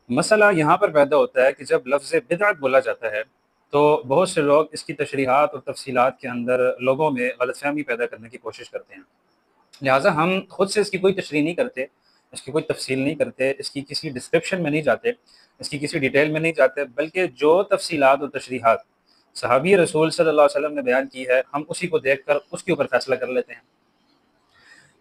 مسئلہ یہاں پر پیدا ہوتا ہے کہ جب لفظ بدعت بولا جاتا ہے تو بہت سے لوگ اس کی تشریحات اور تفصیلات کے اندر لوگوں میں غلط فہمی پیدا کرنے کی کوشش کرتے ہیں، لہٰذا ہم خود سے اس کی کوئی تشریح نہیں کرتے، اس کی کوئی تفصیل نہیں کرتے، اس کی کسی ڈسکرپشن میں نہیں جاتے، اس کی کسی ڈیٹیل میں نہیں جاتے، بلکہ جو تفصیلات اور تشریحات صحابی رسول صلی اللہ علیہ وسلم نے بیان کی ہے ہم اسی کو دیکھ کر اس کے اوپر فیصلہ کر لیتے ہیں۔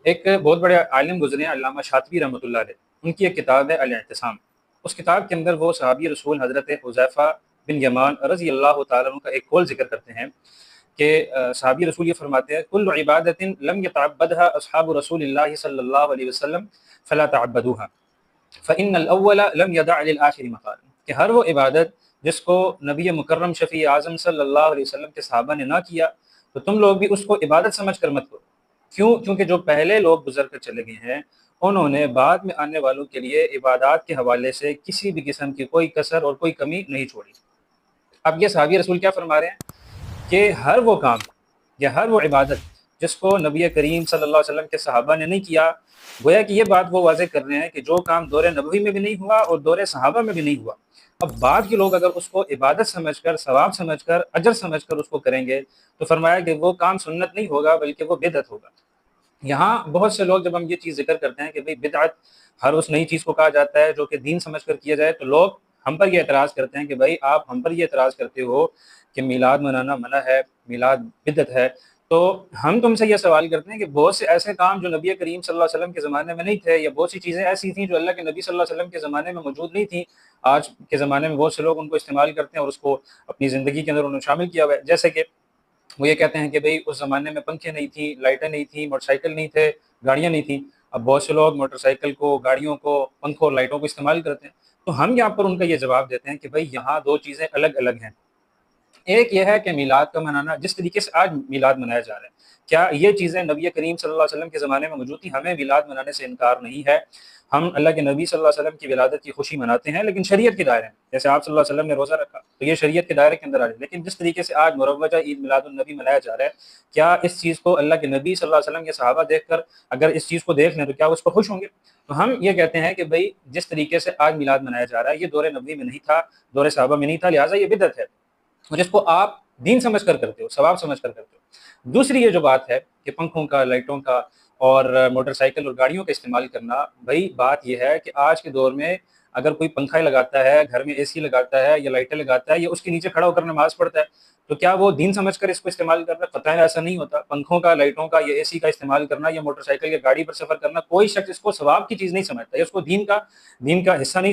ایک بہت بڑے عالم گزرے ہیں علامہ شاطبی رحمۃ اللہ علیہ، ان کی ایک کتاب ہے الاعتصام۔ اس کتاب کے اندر وہ صحابی رسول حضرت حذیفہ بن یمان رضی اللہ تعالیٰ عنہ کا ایک قول ذکر کرتے ہیں کہ صحابی رسول یہ فرماتے ہیں کل عبادت لم يتعبدها اصحاب رسول اللہ صلی اللہ علیہ وسلم فلا تعبدوها فإن الاول لم يدع للآخر مقال، کہ ہر وہ عبادت جس کو نبی مکرم شفیع اعظم صلی اللہ علیہ وسلم کے صحابہ نے نہ کیا تو تم لوگ بھی اس کو عبادت سمجھ کر مت کرو۔ کیوں؟ کیونکہ جو پہلے لوگ گزر کر چلے گئے ہیں انہوں نے بعد میں آنے والوں کے لیے عبادات کے حوالے سے کسی بھی قسم کی کوئی کسر اور کوئی کمی نہیں چھوڑی۔ اب یہ صحابی رسول کیا فرما رہے ہیں کہ ہر وہ کام یا ہر وہ عبادت جس کو نبی کریم صلی اللہ علیہ وسلم کے صحابہ نے نہیں کیا، گویا کہ یہ بات وہ واضح کر رہے ہیں کہ جو کام دور نبوی میں بھی نہیں ہوا اور دور صحابہ میں بھی نہیں ہوا، اب بعد کے لوگ اگر اس کو عبادت سمجھ کر، ثواب سمجھ کر، اجر سمجھ کر اس کو کریں گے تو فرمایا کہ وہ کام سنت نہیں ہوگا بلکہ وہ بدعت ہوگا۔ یہاں بہت سے لوگ جب ہم یہ چیز ذکر کرتے ہیں کہ بھئی بدعت ہر اس نئی چیز کو کہا جاتا ہے جو کہ دین سمجھ کر کیا جائے، تو لوگ ہم پر یہ اعتراض کرتے ہیں کہ بھائی آپ ہم پر یہ اعتراض کرتے ہو کہ میلاد منانا منع ہے، میلاد بدعت ہے، تو ہم تم سے یہ سوال کرتے ہیں کہ بہت سے ایسے کام جو نبی کریم صلی اللہ علیہ وسلم کے زمانے میں نہیں تھے، یا بہت سی چیزیں ایسی تھیں جو اللہ کے نبی صلی اللہ علیہ وسلم کے زمانے میں موجود نہیں تھیں، آج کے زمانے میں بہت سے لوگ ان کو استعمال کرتے ہیں اور اس کو اپنی زندگی کے اندر انہوں نے شامل کیا ہوا ہے۔ جیسے کہ وہ یہ کہتے ہیں کہ بھئی اس زمانے میں پنکھے نہیں تھی، لائٹیں نہیں تھیں، موٹر سائیکل نہیں تھے، گاڑیاں نہیں تھیں، اب بہت سے لوگ موٹر سائیکل کو، گاڑیوں کو، پنکھوں اور لائٹوں کو استعمال کرتے ہیں۔ تو ہم یہاں پر ان کا یہ جواب دیتے ہیں کہ بھئی یہاں دو چیزیں الگ الگ ہیں۔ ایک یہ ہے کہ میلاد کا منانا، جس طریقے سے آج میلاد منایا جا رہا ہے، کیا یہ چیزیں نبی کریم صلی اللہ علیہ وسلم کے زمانے میں موجود تھیں؟ ہمیں میلاد منانے سے انکار نہیں ہے، ہم اللہ کے نبی صلی اللہ علیہ وسلم کی ولادت کی خوشی مناتے ہیں، لیکن شریعت کے دائرے میں، جیسے آپ صلی اللہ علیہ وسلم نے روزہ رکھا تو یہ شریعت کے دائرے کے اندر آ رہا ہے، لیکن جس طریقے سے آج مروجہ عید میلاد النبی منایا جا رہا ہے، کیا اس چیز کو اللہ کے نبی صلی اللہ علیہ وسلم کے صحابہ دیکھ کر اگر اس چیز کو دیکھ لیں تو کیا وہ اس پر خوش ہوں گے؟ تو ہم یہ کہتے ہیں کہ بھئی جس طریقے سے آج میلاد منایا جا رہا ہے یہ دور نبوی میں نہیں تھا، دور صحابہ میں نہیں تھا، لہٰذا یہ بدعت ہے، اور جس کو آپ دین سمجھ کر کرتے ہو، ثواب سمجھ کر کرتے ہو۔ دوسری یہ جو بات ہے کہ پنکھوں کا، لائٹوں کا اور موٹر سائیکل اور گاڑیوں کا استعمال کرنا، بھائی بات یہ ہے کہ آج کے دور میں اگر کوئی پنکھا لگاتا ہے، گھر میں اے سی لگاتا ہے یا لائٹیں لگاتا ہے یا اس کے نیچے کھڑا ہو کر نماز پڑھتا ہے، تو کیا وہ دین سمجھ کر اس کو استعمال کر رہا ہے؟ قطعاً ایسا نہیں ہوتا۔ پنکھوں کا، لائٹوں کا یا اے سی کا استعمال کرنا یا موٹر سائیکل یا گاڑی پر سفر کرنا، کوئی شخص اس کو ثواب کی چیز نہیں سمجھتا یا اس کو دین کا حصہ نہیں